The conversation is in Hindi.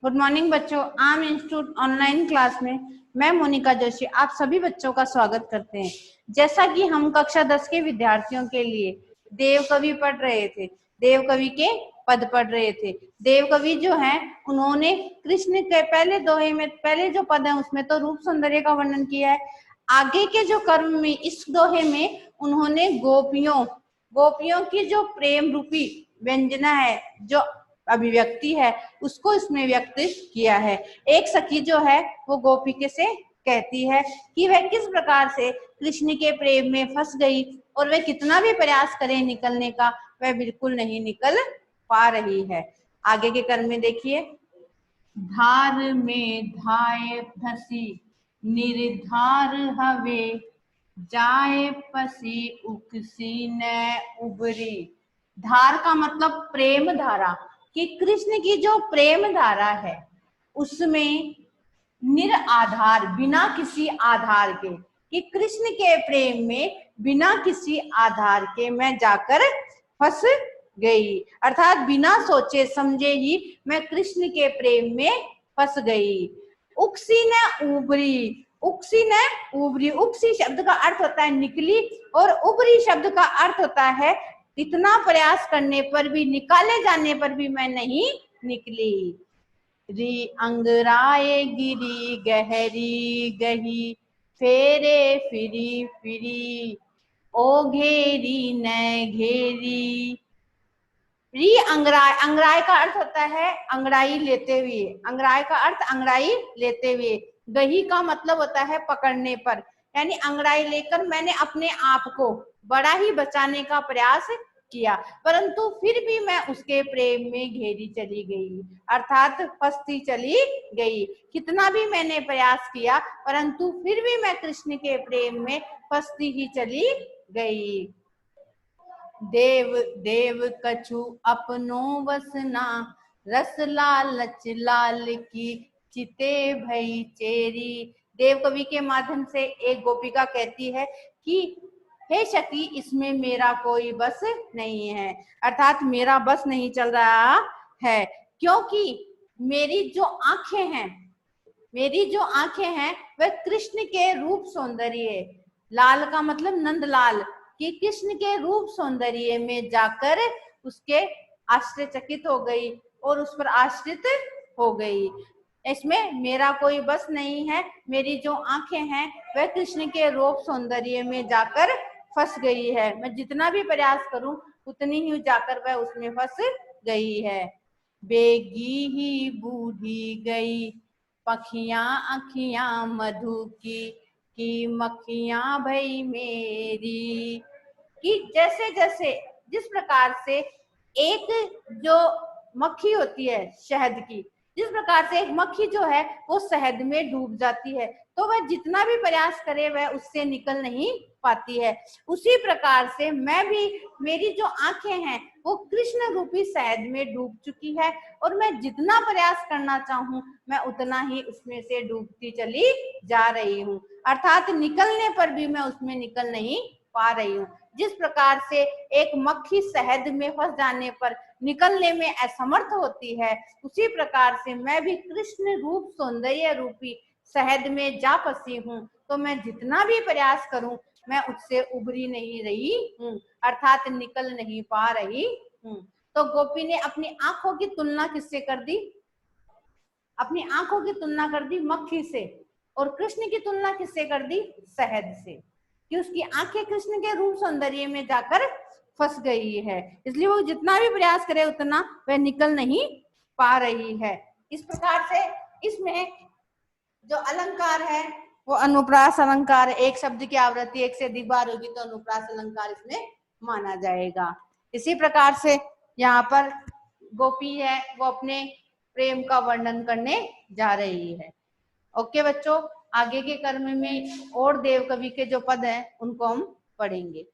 गुड मॉर्निंग बच्चों। आम इंस्टीट्यूट ऑनलाइन क्लास में मैं मोनिका जोशी आप सभी बच्चों का स्वागत करते हैं। जैसा कि हम कक्षा 10 के विद्यार्थियों के लिए देव कवि पढ़ रहे थे, देव कवि के पद पढ़ रहे थे। देव कवि जो हैं उन्होंने कृष्ण के पहले दोहे में पहले जो पद है उसमें तो रूप सौंदर्य का वर्णन किया है। आगे के जो कर्म में इस दोहे में उन्होंने गोपियों की जो प्रेम रूपी व्यंजना है, जो अभिव्यक्ति है, उसको इसमें व्यक्त किया है। एक सखी जो है वो गोपिका से कहती है कि वह किस प्रकार से कृष्ण के प्रेम में फंस गई और वह कितना भी प्रयास करे निकलने का, वह बिल्कुल नहीं निकल पा रही है। आगे के कर्म में देखिए, धार में धाये फंसी निर्धार हवे, जाए फंसी उकसी न उबरी। धार का मतलब प्रेम धारा, कि कृष्ण की जो प्रेम धारा है उसमें निराधार बिना किसी आधार के, कि कृष्ण के प्रेम में बिना किसी आधार के मैं जाकर फंस गई, अर्थात बिना सोचे समझे ही मैं कृष्ण के प्रेम में फंस गई। उकसी न उबरी, उकसी न उबरी, उकसी शब्द का अर्थ होता है निकली और उबरी शब्द का अर्थ होता है इतना प्रयास करने पर भी, निकाले जाने पर भी मैं नहीं निकली। री अंगराए गिरी गहरी गही, फेरे फिरी फिरी ओ घेरी न घेरी। री अंगराय, अंगराय का अर्थ होता है अंगड़ाई लेते हुए, अंगराय का अर्थ अंगड़ाई लेते हुए। गही का मतलब होता है पकड़ने पर, यानी अंगड़ाई लेकर मैंने अपने आप को बड़ा ही बचाने का प्रयास किया, परंतु फिर भी मैं उसके प्रेम में घेरी चली गई, अर्थात फंसती चली गई। कितना भी मैंने प्रयास किया परंतु फिर भी मैं कृष्ण के प्रेम में फंसती ही चली गई। देव देव कछु अपनो वसना, रस लालच लाल की चिते भई चेरी। देव कवि के माध्यम से एक गोपिका कहती है कि हे सखी, इसमें मेरा कोई बस नहीं है, अर्थात मेरा बस नहीं चल रहा है, क्योंकि मेरी जो आंखें हैं वह कृष्ण के रूप सौंदर्य, लाल का मतलब नंदलाल, कि कृष्ण के रूप सौंदर्य में जाकर उसके आश्चर्यचकित हो गई और उस पर आश्रित हो गई। इसमें मेरा कोई बस नहीं है, मेरी जो आंखें हैं वह कृष्ण के रूप सौंदर्य में जाकर फंस गई है, मैं जितना भी प्रयास करूं उतनी ही जाकर वह उसमें फंस गई है। बेगी ही बूढ़ी गई पखियां अखियां मधु की मक्खियां भई मेरी। कि जैसे जैसे जिस प्रकार से एक जो मक्खी होती है शहद की, जिस प्रकार से एक मक्खी जो है वो शहद में डूब जाती है तो वह जितना भी प्रयास करे वह उससे निकल नहीं पाती है, उसी प्रकार से मैं भी, मेरी जो आंखें हैं वो कृष्ण रूपी शहद में डूब चुकी है और मैं जितना प्रयास करना चाहूं मैं उतना ही उसमें से डूबती चली जा रही हूँ, अर्थात निकलने पर भी मैं उसमें निकल नहीं पा रही हूँ। जिस प्रकार से एक मक्खी शहद में फंस जाने पर निकलने में असमर्थ होती है, उसी प्रकार से मैं भी कृष्ण रूप सौंदर्य रूपी शहद में जा फंसी हूँ, तो मैं जितना भी प्रयास करूं मैं उससे उभरी नहीं रही हूँ, अर्थात निकल नहीं पा रही हूँ। तो गोपी ने अपनी आंखों की तुलना किससे कर दी? अपनी आंखों की तुलना कर दी मक्खी से, और कृष्ण की तुलना किससे कर दी? शहद से, कि उसकी आंखें कृष्ण के रूप सौंदर्य में जाकर फंस गई है, इसलिए वो जितना भी प्रयास करे उतना वह निकल नहीं पा रही है। इस प्रकार से इसमें जो अलंकार है वो अनुप्रास अलंकार, एक शब्द की आवृत्ति एक से अधिक बार होगी तो अनुप्रास अलंकार इसमें माना जाएगा। इसी प्रकार से यहाँ पर गोपी है वो अपने प्रेम का वर्णन करने जा रही है। ओके बच्चों, आगे के कर्म में और देव कवि के जो पद हैं उनको हम पढ़ेंगे।